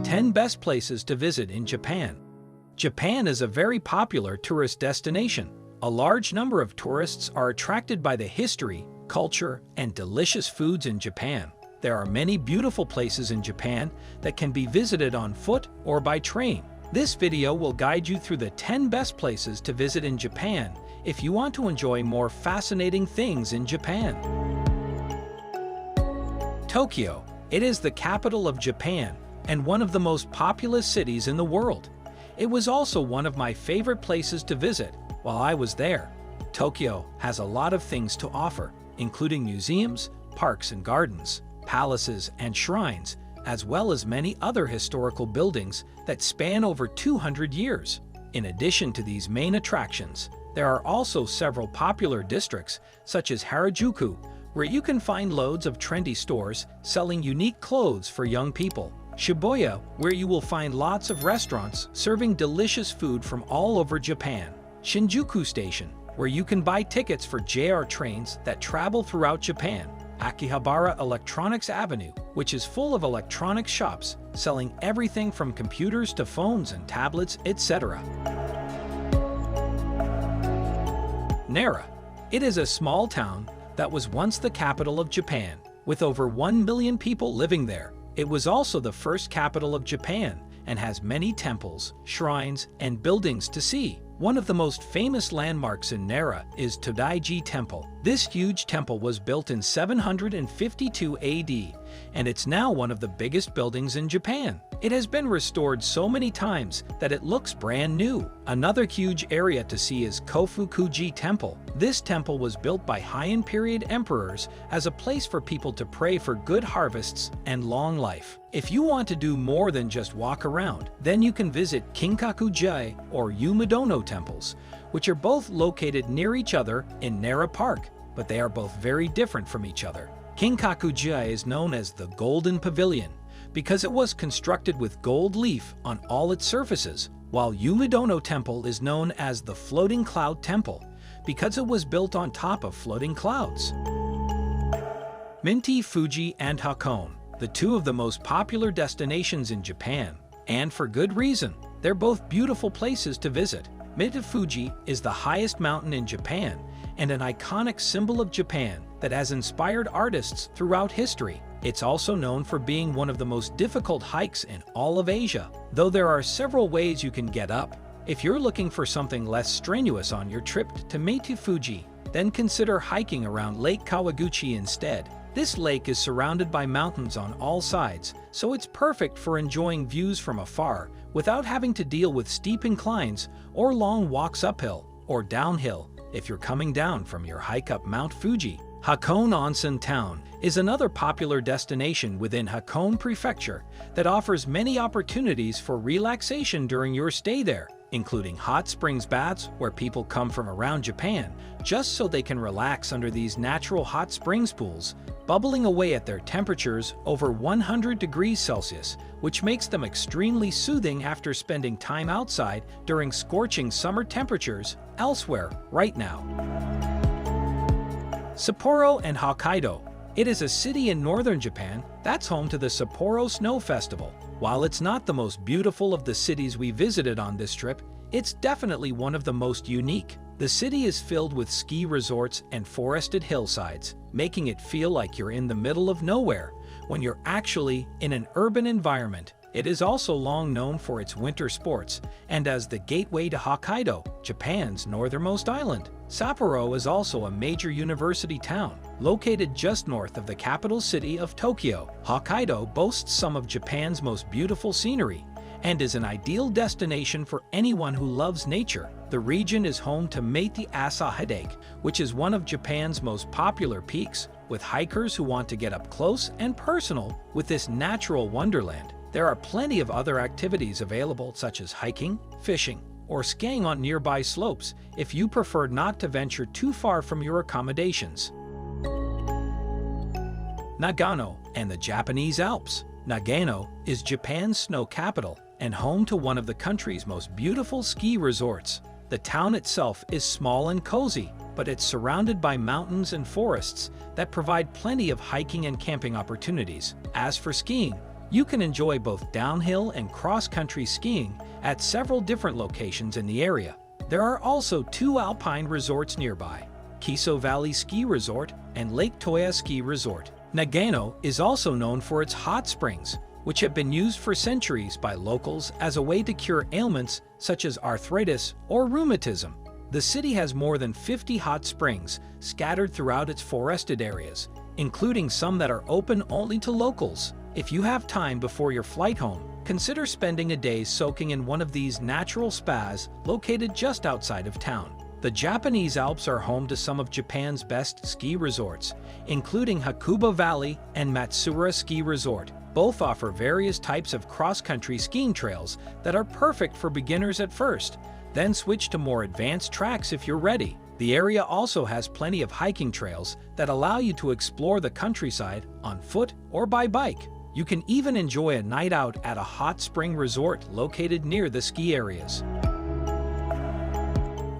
10 Best Places to Visit in Japan. Japan is a very popular tourist destination. A large number of tourists are attracted by the history, culture, and delicious foods in Japan. There are many beautiful places in Japan that can be visited on foot or by train. This video will guide you through the 10 best places to visit in Japan if you want to enjoy more fascinating things in Japan. Tokyo. It is the capital of Japan and one of the most populous cities in the world. It was also one of my favorite places to visit while I was there. Tokyo has a lot of things to offer, including museums, parks and gardens, palaces and shrines, as well as many other historical buildings that span over 200 years. In addition to these main attractions, there are also several popular districts, such as Harajuku, where you can find loads of trendy stores selling unique clothes for young people. Shibuya, where you will find lots of restaurants serving delicious food from all over Japan. Shinjuku Station, where you can buy tickets for JR trains that travel throughout Japan. Akihabara Electronics Avenue, which is full of electronics shops selling everything from computers to phones and tablets, etc. Nara. It is a small town that was once the capital of Japan, with over 1 million people living there. It was also the first capital of Japan and has many temples, shrines, and buildings to see. One of the most famous landmarks in Nara is Todaiji Temple. This huge temple was built in 752 AD, and it's now one of the biggest buildings in Japan. It has been restored so many times that it looks brand new. Another huge area to see is Kofukuji Temple. This temple was built by Heian period emperors as a place for people to pray for good harvests and long life. If you want to do more than just walk around, then you can visit Kinkaku-ji or Umedono temples, which are both located near each other in Nara Park, but they are both very different from each other. Kinkaku-ji is known as the Golden Pavilion because it was constructed with gold leaf on all its surfaces, while Umedono Temple is known as the Floating Cloud Temple because it was built on top of floating clouds. Minty Fuji and Hakone, the two of the most popular destinations in Japan, and for good reason. They're both beautiful places to visit. Minty Fuji is the highest mountain in Japan and an iconic symbol of Japan that has inspired artists throughout history. It's also known for being one of the most difficult hikes in all of Asia, though there are several ways you can get up. If you're looking for something less strenuous on your trip to Minty Fuji, then consider hiking around Lake Kawaguchi instead. This lake is surrounded by mountains on all sides, so it's perfect for enjoying views from afar without having to deal with steep inclines or long walks uphill or downhill if you're coming down from your hike up Mount Fuji. Hakone Onsen Town is another popular destination within Hakone Prefecture that offers many opportunities for relaxation during your stay there, including hot springs baths where people come from around Japan just so they can relax under these natural hot springs pools, bubbling away at their temperatures over 100 degrees Celsius, which makes them extremely soothing after spending time outside during scorching summer temperatures elsewhere right now. Sapporo and Hokkaido. It is a city in northern Japan that's home to the Sapporo Snow Festival. While it's not the most beautiful of the cities we visited on this trip, it's definitely one of the most unique. The city is filled with ski resorts and forested hillsides, making it feel like you're in the middle of nowhere when you're actually in an urban environment. It is also long known for its winter sports and as the gateway to Hokkaido, Japan's northernmost island. Sapporo is also a major university town, located just north of the capital city of Tokyo. Hokkaido boasts some of Japan's most beautiful scenery and is an ideal destination for anyone who loves nature. The region is home to Meiti Asahidake, which is one of Japan's most popular peaks, with hikers who want to get up close and personal with this natural wonderland. There are plenty of other activities available such as hiking, fishing, or skiing on nearby slopes if you prefer not to venture too far from your accommodations. Nagano and the Japanese Alps. Nagano is Japan's snow capital and home to one of the country's most beautiful ski resorts. The town itself is small and cozy, but it's surrounded by mountains and forests that provide plenty of hiking and camping opportunities. As for skiing, You can enjoy both downhill and cross-country skiing at several different locations in the area. There are also 2 alpine resorts nearby, Kiso Valley Ski Resort and Lake Toya Ski Resort. Nagano is also known for its hot springs, which have been used for centuries by locals as a way to cure ailments such as arthritis or rheumatism. The city has more than 50 hot springs scattered throughout its forested areas, including some that are open only to locals. If you have time before your flight home, consider spending a day soaking in one of these natural spas located just outside of town. The Japanese Alps are home to some of Japan's best ski resorts, including Hakuba Valley and Matsuura Ski Resort. Both offer various types of cross-country skiing trails that are perfect for beginners at first, then switch to more advanced tracks if you're ready. The area also has plenty of hiking trails that allow you to explore the countryside on foot or by bike. You can even enjoy a night out at a hot spring resort located near the ski areas.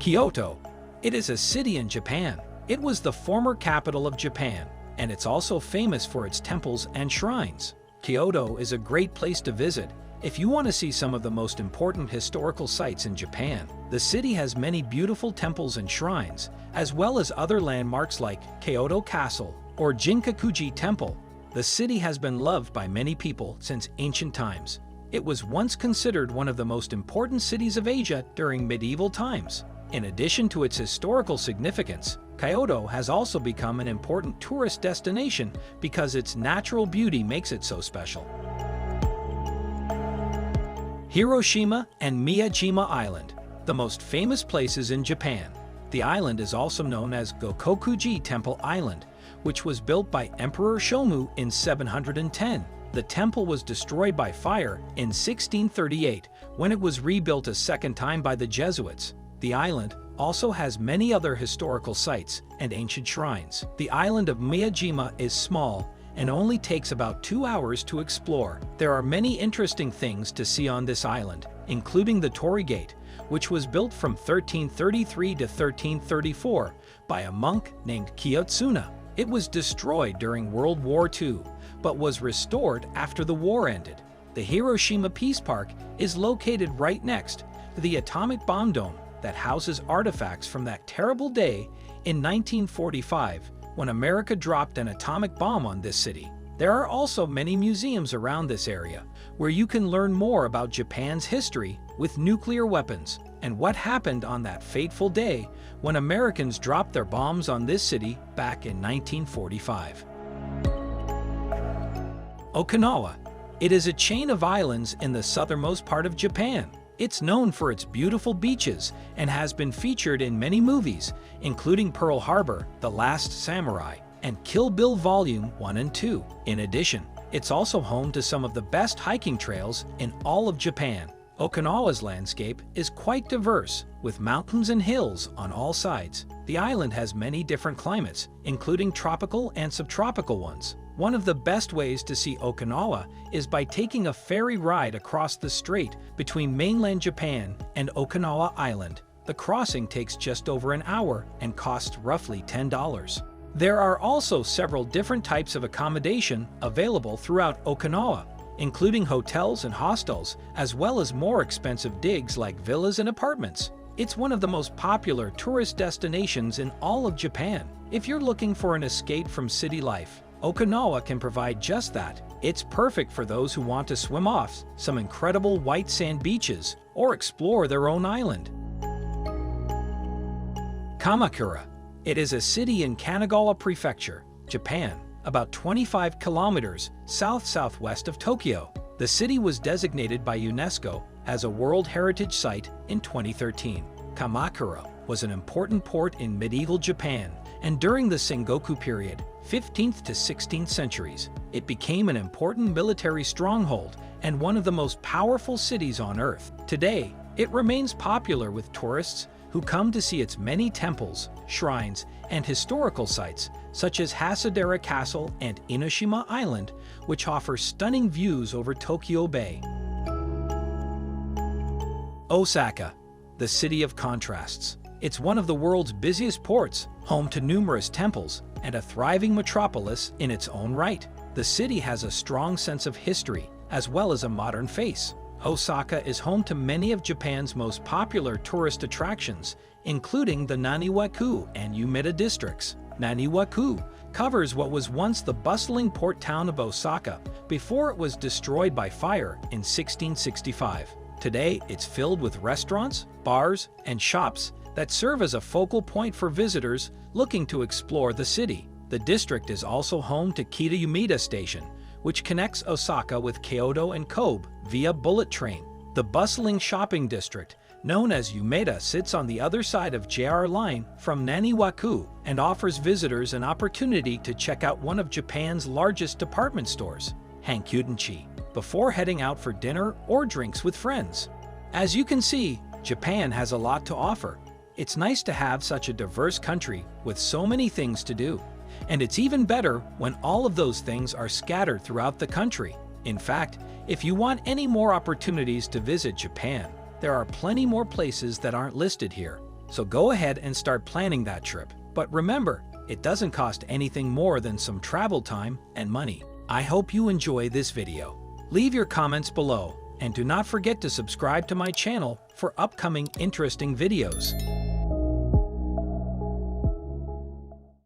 Kyoto. It is a city in Japan. It was the former capital of Japan, and it's also famous for its temples and shrines. Kyoto is a great place to visit if you want to see some of the most important historical sites in Japan. The city has many beautiful temples and shrines, as well as other landmarks like Kyoto Castle or Jinkakuji Temple. The city has been loved by many people since ancient times. It was once considered one of the most important cities of Asia during medieval times. In addition to its historical significance, Kyoto has also become an important tourist destination because its natural beauty makes it so special. Hiroshima and Miyajima Island, the most famous places in Japan. The island is also known as Gokokuji Temple Island, which was built by Emperor Shomu in 710. The temple was destroyed by fire in 1638 when it was rebuilt a second time by the Jesuits. The island also has many other historical sites and ancient shrines. The island of Miyajima is small and only takes about 2 hours to explore. There are many interesting things to see on this island, including the Torii Gate, which was built from 1333 to 1334 by a monk named Kiyotsuna. It was destroyed during World War II, but was restored after the war ended. The Hiroshima Peace Park is located right next to the atomic bomb dome that houses artifacts from that terrible day in 1945 when America dropped an atomic bomb on this city. There are also many museums around this area where you can learn more about Japan's history with nuclear weapons and what happened on that fateful day when Americans dropped their bombs on this city back in 1945. Okinawa. It is a chain of islands in the southernmost part of Japan. It's known for its beautiful beaches and has been featured in many movies, including Pearl Harbor, The Last Samurai, and Kill Bill Volume 1 and 2. In addition, it's also home to some of the best hiking trails in all of Japan. Okinawa's landscape is quite diverse, with mountains and hills on all sides. The island has many different climates, including tropical and subtropical ones. One of the best ways to see Okinawa is by taking a ferry ride across the strait between mainland Japan and Okinawa Island. The crossing takes just over an hour and costs roughly $10. There are also several different types of accommodation available throughout Okinawa, including hotels and hostels, as well as more expensive digs like villas and apartments. It's one of the most popular tourist destinations in all of Japan. If you're looking for an escape from city life, Okinawa can provide just that. It's perfect for those who want to swim off some incredible white sand beaches or explore their own island. Kamakura. It is a city in Kanagawa Prefecture, Japan, about 25 kilometers south-southwest of Tokyo. The city was designated by UNESCO as a World Heritage Site in 2013. Kamakura was an important port in medieval Japan, and during the Sengoku period, 15th to 16th centuries, it became an important military stronghold and one of the most powerful cities on Earth. Today, it remains popular with tourists who come to see its many temples, shrines, and historical sites, such as Hasadera Castle and Inoshima Island, which offer stunning views over Tokyo Bay. Osaka, the city of contrasts. It's one of the world's busiest ports, home to numerous temples, and a thriving metropolis in its own right. The city has a strong sense of history as well as a modern face. Osaka is home to many of Japan's most popular tourist attractions, including the Naniwa-ku and Umeda districts. Naniwa-ku covers what was once the bustling port town of Osaka before it was destroyed by fire in 1665. Today, it's filled with restaurants, bars, and shops that serve as a focal point for visitors looking to explore the city. The district is also home to Kita-Umeda Station, which connects Osaka with Kyoto and Kobe via bullet train. The bustling shopping district, known as Umeda, sits on the other side of JR Line from Naniwa-ku and offers visitors an opportunity to check out one of Japan's largest department stores, Hankyu-Denchi, before heading out for dinner or drinks with friends. As you can see, Japan has a lot to offer. It's nice to have such a diverse country with so many things to do. And it's even better when all of those things are scattered throughout the country. In fact, if you want any more opportunities to visit Japan, there are plenty more places that aren't listed here. So go ahead and start planning that trip. But remember, it doesn't cost anything more than some travel time and money. I hope you enjoy this video. Leave your comments below, and do not forget to subscribe to my channel for upcoming interesting videos.